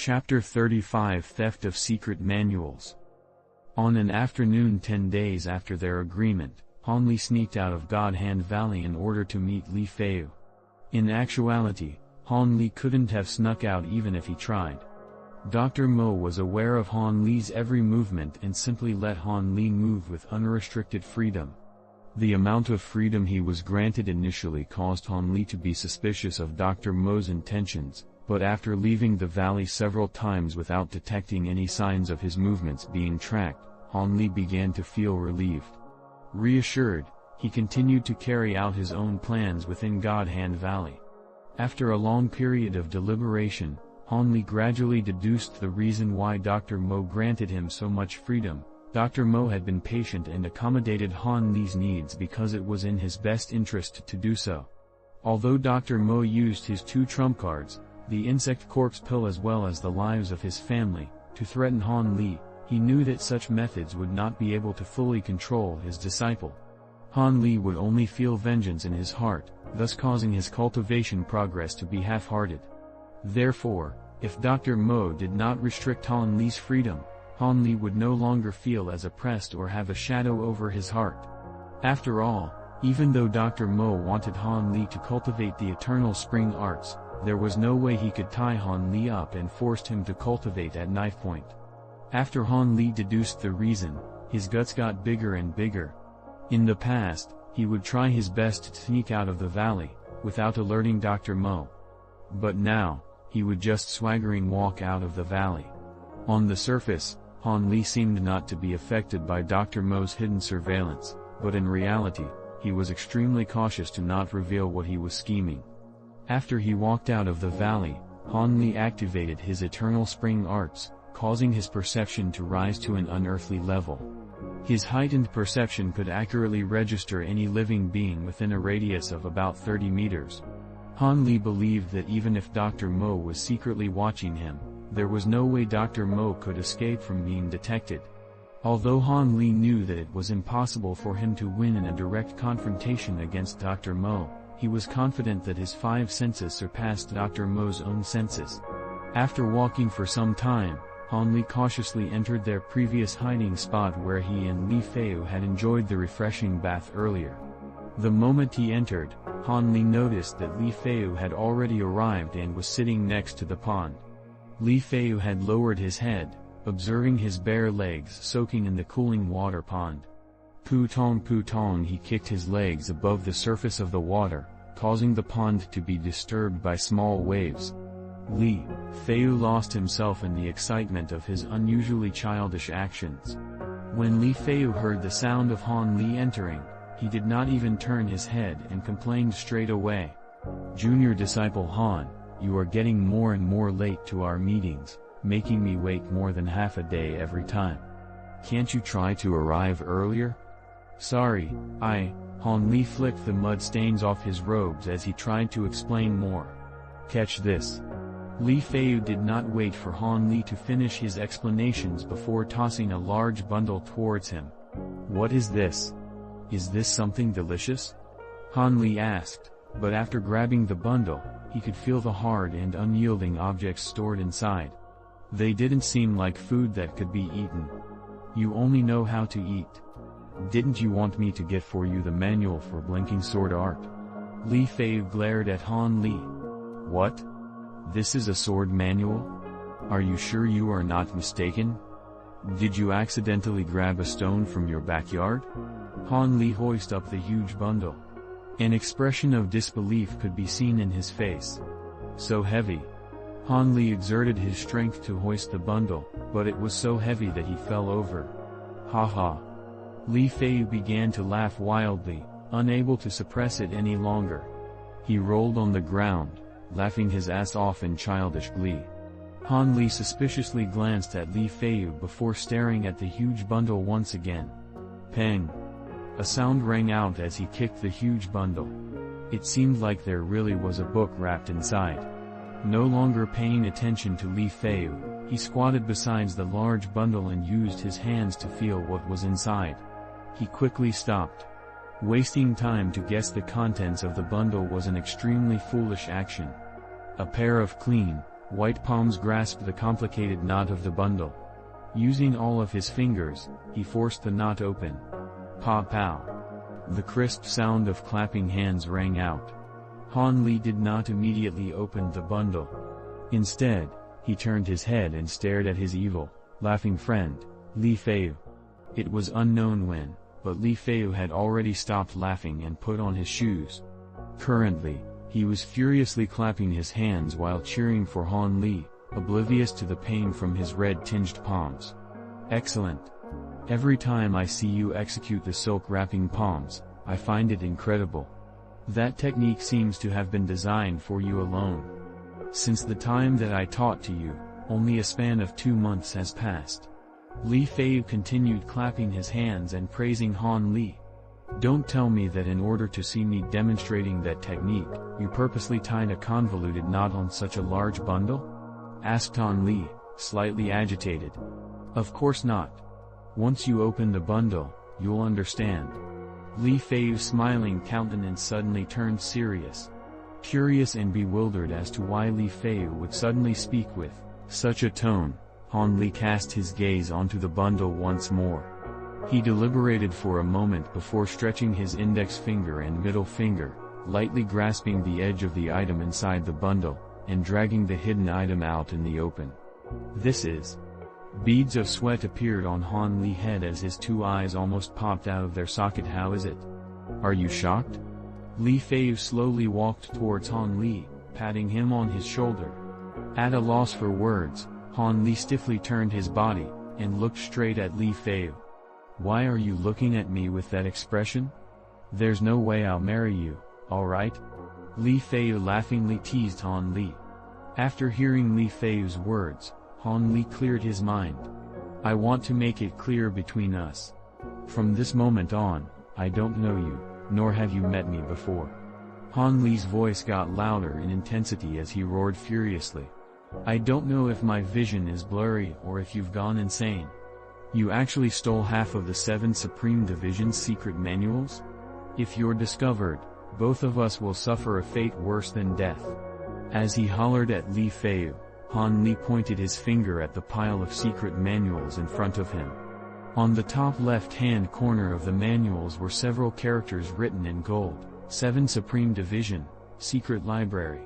Chapter 35 Theft of Secret Manuals. On an afternoon 10 days after their agreement, Han Li sneaked out of God Hand Valley in order to meet Li Feiyu. In actuality, Han Li couldn't have snuck out even if he tried. Dr. Mo was aware of Han Li's every movement and simply let Han Li move with unrestricted freedom. The amount of freedom he was granted initially caused Han Li to be suspicious of Dr. Mo's intentions, but after leaving the valley several times without detecting any signs of his movements being tracked, Han Li began to feel relieved. Reassured, he continued to carry out his own plans within God Hand Valley. After a long period of deliberation, Han Li gradually deduced the reason why Dr. Mo granted him so much freedom. Dr. Mo had been patient and accommodated Han Li's needs because it was in his best interest to do so. Although Dr. Mo used his two trump cards, the insect corpse pill as well as the lives of his family, to threaten Han Li, he knew that such methods would not be able to fully control his disciple. Han Li would only feel vengeance in his heart, thus causing his cultivation progress to be half-hearted. Therefore, if Dr. Mo did not restrict Han Li's freedom, Han Li would no longer feel as oppressed or have a shadow over his heart. After all, even though Dr. Mo wanted Han Li to cultivate the eternal spring arts, there was no way he could tie Han Li up and forced him to cultivate at knife point. After Han Li deduced the reason, his guts got bigger and bigger. In the past, he would try his best to sneak out of the valley, without alerting Dr. Mo. But now, he would just swaggering walk out of the valley. On the surface, Han Li seemed not to be affected by Dr. Mo's hidden surveillance, but in reality, he was extremely cautious to not reveal what he was scheming. After he walked out of the valley, Han Li activated his eternal spring arts, causing his perception to rise to an unearthly level. His heightened perception could accurately register any living being within a radius of about 30 meters. Han Li believed that even if Dr. Mo was secretly watching him, there was no way Dr. Mo could escape from being detected. Although Han Li knew that it was impossible for him to win in a direct confrontation against Dr. Mo, he was confident that his five senses surpassed Dr. Mo's own senses. After walking for some time, Han Li cautiously entered their previous hiding spot where he and Li Feiyu had enjoyed the refreshing bath earlier. The moment he entered, Han Li noticed that Li Feiyu had already arrived and was sitting next to the pond. Li Feiyu had lowered his head, observing his bare legs soaking in the cooling water pond. Putong, he kicked his legs above the surface of the water, causing the pond to be disturbed by small waves. Li Feiyu lost himself in the excitement of his unusually childish actions. When Li Feiyu heard the sound of Han Li entering, he did not even turn his head and complained straight away. "Junior disciple Han, you are getting more and more late to our meetings, making me wait more than half a day every time. Can't you try to arrive earlier?" "Sorry, Han Li flicked the mud stains off his robes as he tried to explain more. "Catch this." Li Feiyu did not wait for Han Li to finish his explanations before tossing a large bundle towards him. "What is this? Is this something delicious?" Han Li asked, but after grabbing the bundle, he could feel the hard and unyielding objects stored inside. They didn't seem like food that could be eaten. "You only know how to eat. Didn't you want me to get for you the manual for blinking sword art?" Li Feiyu glared at Han Li. "What? This is a sword manual? Are you sure you are not mistaken? Did you accidentally grab a stone from your backyard?" Han Li hoisted up the huge bundle. An expression of disbelief could be seen in his face. "So heavy." Han Li exerted his strength to hoist the bundle, but it was so heavy that he fell over. "Ha ha." Li Feiyu began to laugh wildly, unable to suppress it any longer. He rolled on the ground, laughing his ass off in childish glee. Han Li suspiciously glanced at Li Feiyu before staring at the huge bundle once again. Peng! A sound rang out as he kicked the huge bundle. It seemed like there really was a book wrapped inside. No longer paying attention to Li Feiyu, he squatted beside the large bundle and used his hands to feel what was inside. He quickly stopped. Wasting time to guess the contents of the bundle was an extremely foolish action. A pair of clean, White palms grasped the complicated knot of the bundle. Using all of his fingers, he forced the knot open. Pa-pow! The crisp sound of clapping hands rang out. Han Li did not immediately open the bundle. Instead, he turned his head and stared at his evil, laughing friend, Li Feiyu. It was unknown when, but Li Feiyu had already stopped laughing and put on his shoes. Currently, he was furiously clapping his hands while cheering for Han Li, oblivious to the pain from his red-tinged palms. Excellent. Every time I see you execute the silk wrapping palms, I find it incredible. That technique seems to have been designed for you alone. Since the time that I taught to you, only a span of 2 months has passed. Li Feiyu continued clapping his hands and praising Han Li. Don't tell me that in order to see me demonstrating that technique, you purposely tied a convoluted knot on such a large bundle? Asked Han Li, slightly agitated. Of course not. Once you open the bundle, you'll understand. Li Feiyu's smiling countenance suddenly turned serious. Curious and bewildered as to why Li Feiyu would suddenly speak with such a tone, Han Li cast his gaze onto the bundle once more. He deliberated for a moment before stretching his index finger and middle finger, lightly grasping the edge of the item inside the bundle, and dragging the hidden item out in the open. This is... Beads of sweat appeared on Han Li's head as his 2 eyes almost popped out of their socket. How is it? Are you shocked? Li Feiyu slowly walked towards Han Li, patting him on his shoulder. At a loss for words, Han Li stiffly turned his body, and looked straight at Li Feiyu. Why are you looking at me with that expression? There's no way I'll marry you, alright? Li Feiyu laughingly teased Han Li. After hearing Li Feiyu's words, Han Li cleared his mind. I want to make it clear between us. From this moment on, I don't know you, nor have you met me before. Han Li's voice got louder in intensity as he roared furiously. I don't know if my vision is blurry or if you've gone insane. You actually stole half of the 7 Supreme Division's secret manuals? If you're discovered, both of us will suffer a fate worse than death. As he hollered at Li Feiyu, Han Li pointed his finger at the pile of secret manuals in front of him. On the top left-hand corner of the manuals were several characters written in gold: 7 Supreme Division, Secret Library.